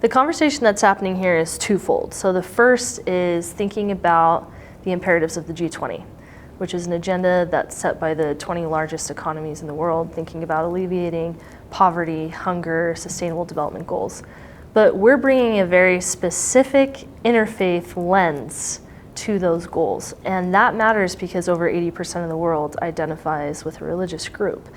The conversation that's happening here is twofold. So the first is thinking about the imperatives of the G20, which is an agenda that's set by the 20 largest economies in the world, thinking about alleviating poverty, hunger, sustainable development goals. But we're bringing a very specific interfaith lens to those goals. And that matters because over 80% of the world identifies with a religious group.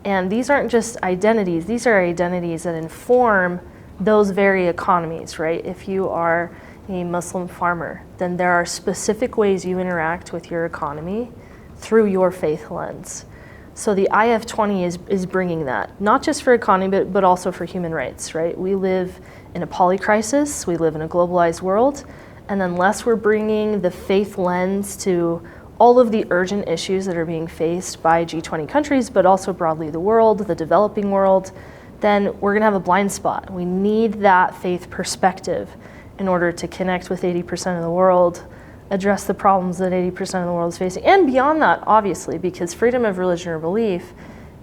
And these aren't just identities, these are identities that inform those very economies, right? If you are a Muslim farmer, then there are specific ways you interact with your economy through your faith lens. So the IF20 is bringing that, not just for economy, but also for human rights, right? We live in a polycrisis, we live in a globalized world, and unless we're bringing the faith lens to all of the urgent issues that are being faced by G20 countries, but also broadly the world, the developing world, then we're gonna have a blind spot. We need that faith perspective in order to connect with 80% of the world, address the problems that 80% of the world is facing, and beyond that, obviously, because freedom of religion or belief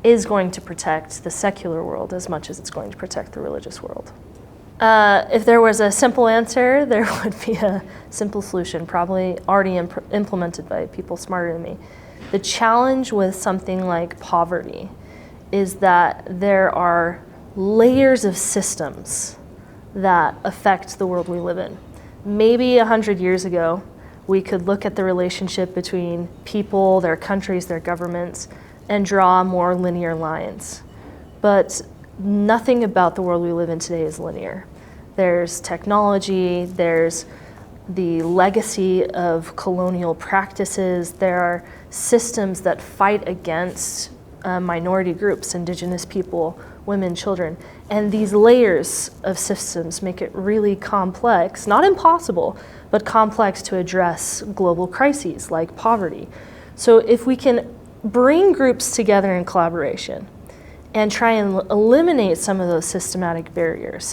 is going to protect the secular world as much as it's going to protect the religious world. If there was a simple answer, there would be a simple solution, probably already implemented by people smarter than me. The challenge with something like poverty is that there are layers of systems that affect the world we live in. Maybe 100 years ago, we could look at the relationship between people, their countries, their governments, and draw more linear lines. But nothing about the world we live in today is linear. There's technology, there's the legacy of colonial practices, there are systems that fight against minority groups, indigenous people, women, children. And these layers of systems make it really complex, not impossible, but complex to address global crises like poverty. So if we can bring groups together in collaboration and try and eliminate some of those systematic barriers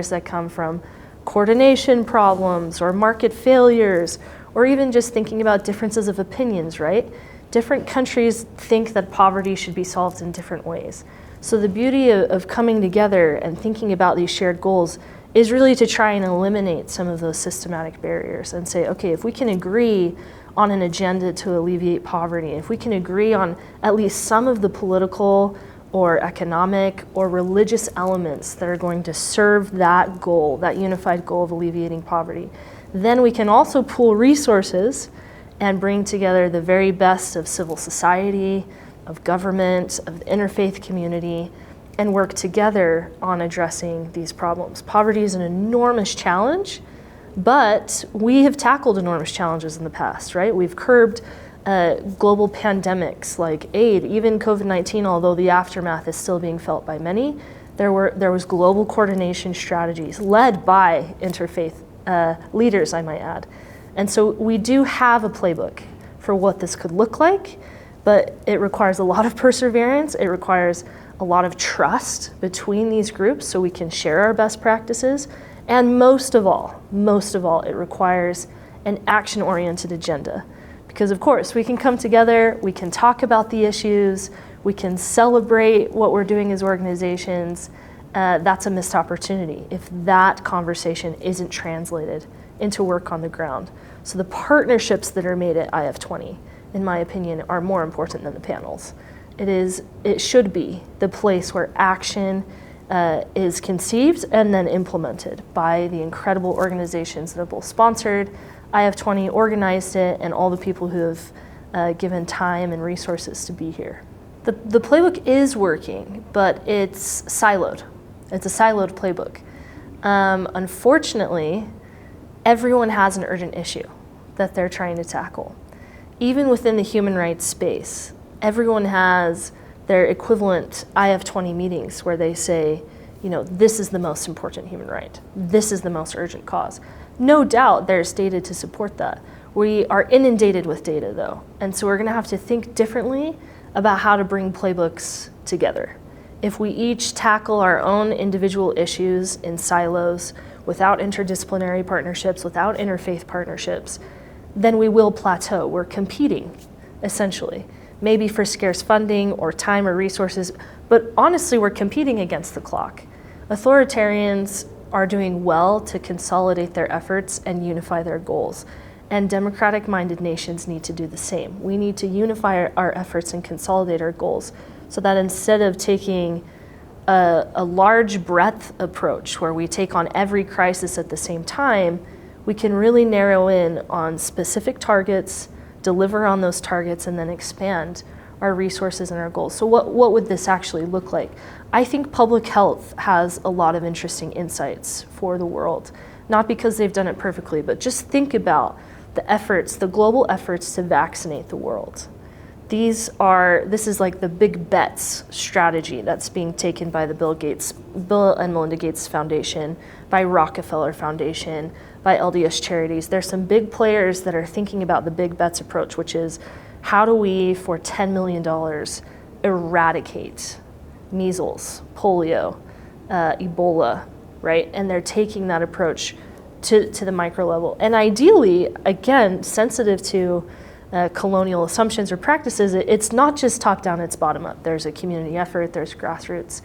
that come from coordination problems or market failures, or even just thinking about differences of opinions, right? Different countries think that poverty should be solved in different ways. So the beauty of coming together and thinking about these shared goals is really to try and eliminate some of those systematic barriers and say, okay, if we can agree on an agenda to alleviate poverty, if we can agree on at least some of the political or economic or religious elements that are going to serve that goal, that unified goal of alleviating poverty, then we can also pool resources and bring together the very best of civil society, of government, of the interfaith community, and work together on addressing these problems. Poverty is an enormous challenge, but we have tackled enormous challenges in the past, right? We've curbed global pandemics like AIDS, even COVID-19, although the aftermath is still being felt by many. There was global coordination strategies led by interfaith leaders, I might add. And so we do have a playbook for what this could look like, but it requires a lot of perseverance. It requires a lot of trust between these groups so we can share our best practices. And most of all, it requires an action-oriented agenda. Because of course, we can come together, we can talk about the issues, we can celebrate what we're doing as organizations. That's a missed opportunity if that conversation isn't translated into work on the ground. So the partnerships that are made at IF20, in my opinion, are more important than the panels. It should be the place where action is conceived and then implemented by the incredible organizations that have both sponsored IF20, organized it, and all the people who have given time and resources to be here. The playbook is working, but it's siloed. It's a siloed playbook. Unfortunately, everyone has an urgent issue that they're trying to tackle. Even within the human rights space, everyone has their equivalent IF20 meetings where they say, this is the most important human right. This is the most urgent cause. No doubt there's data to support that. We are inundated with data though, and so we're gonna have to think differently about how to bring playbooks together. If we each tackle our own individual issues in silos, without interdisciplinary partnerships, without interfaith partnerships, then we will plateau. We're competing, essentially. Maybe for scarce funding or time or resources, but honestly, we're competing against the clock. Authoritarians are doing well to consolidate their efforts and unify their goals. And democratic-minded nations need to do the same. We need to unify our efforts and consolidate our goals so that instead of taking a large breadth approach where we take on every crisis at the same time, we can really narrow in on specific targets, deliver on those targets, and then expand our resources and our goals. So what would this actually look like? I think public health has a lot of interesting insights for the world, not because they've done it perfectly, but just think about the efforts, the global efforts to vaccinate the world. This is like the big bets strategy that's being taken by the Bill and Melinda Gates Foundation, by Rockefeller Foundation, by LDS Charities. There's some big players that are thinking about the big bets approach, which is how do we, for $10 million, eradicate measles, polio, Ebola, right? And they're taking that approach to the micro level. And ideally, again, sensitive to colonial assumptions or practices, it's not just top down, it's bottom up. There's a community effort, there's grassroots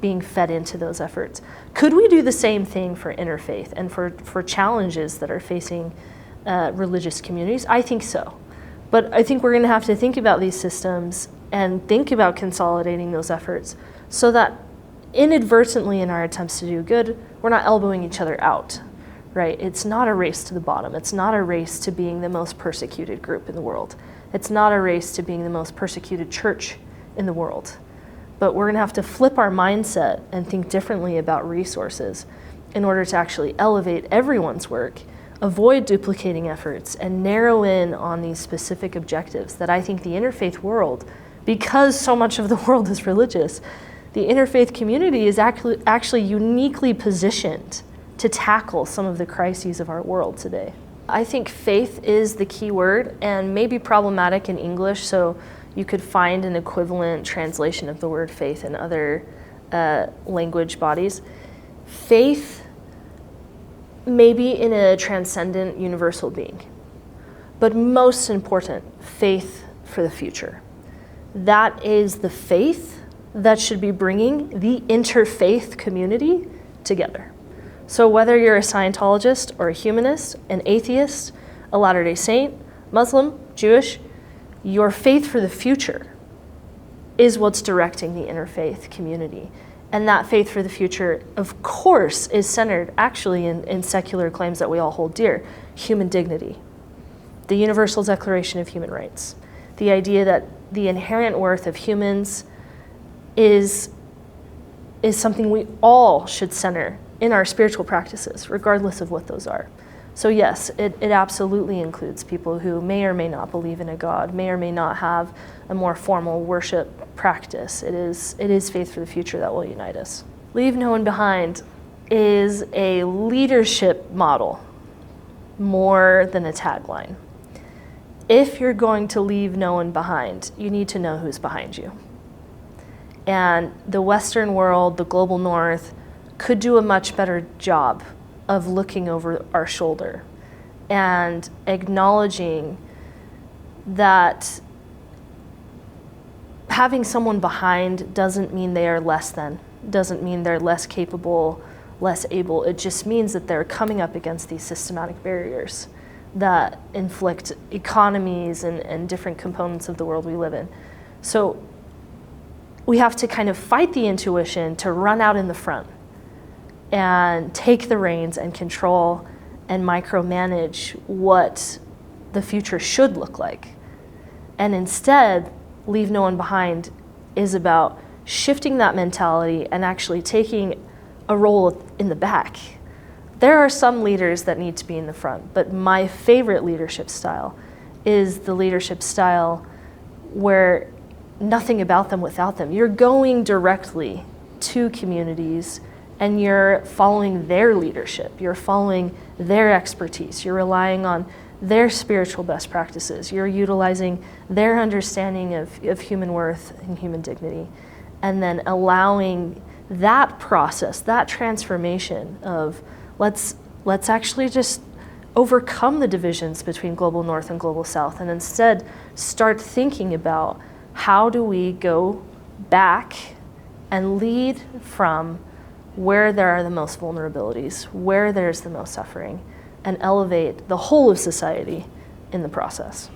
being fed into those efforts. Could we do the same thing for interfaith and for challenges that are facing religious communities? I think so. But I think we're gonna have to think about these systems and think about consolidating those efforts so that inadvertently in our attempts to do good, we're not elbowing each other out, right? It's not a race to the bottom. It's not a race to being the most persecuted group in the world. It's not a race to being the most persecuted church in the world. But we're gonna have to flip our mindset and think differently about resources in order to actually elevate everyone's work, avoid duplicating efforts, and narrow in on these specific objectives that I think the interfaith world, because so much of the world is religious, the interfaith community is actually uniquely positioned to tackle some of the crises of our world today. I think faith is the key word and may be problematic in English, so you could find an equivalent translation of the word faith in other language bodies. Faith may be in a transcendent universal being, but most important, faith for the future. That is the faith that should be bringing the interfaith community together. So whether you're a Scientologist or a humanist, an atheist, a Latter-day Saint, Muslim, Jewish, your faith for the future is what's directing the interfaith community. And that faith for the future, of course, is centered actually in secular claims that we all hold dear. Human dignity, the Universal Declaration of Human Rights, the idea that the inherent worth of humans is something we all should center in our spiritual practices, regardless of what those are. So yes, it absolutely includes people who may or may not believe in a God, may or may not have a more formal worship practice. It is faith for the future that will unite us. Leave no one behind is a leadership model more than a tagline. If you're going to leave no one behind, you need to know who's behind you. And the Western world, the global North, could do a much better job of looking over our shoulder and acknowledging that having someone behind doesn't mean they are less than, doesn't mean they're less capable, less able. It just means that they're coming up against these systematic barriers that inflict economies and different components of the world we live in. So we have to kind of fight the intuition to run out in the front and take the reins and control and micromanage what the future should look like. And instead, leave no one behind is about shifting that mentality and actually taking a role in the back. There are some leaders that need to be in the front, but my favorite leadership style is the leadership style where nothing about them without them. You're going directly to communities and you're following their leadership. You're following their expertise. You're relying on their spiritual best practices. You're utilizing their understanding of human worth and human dignity, and then allowing that process, that transformation of let's actually just overcome the divisions between global North and global South, and instead start thinking about how do we go back and lead from where there are the most vulnerabilities, where there's the most suffering, and elevate the whole of society in the process.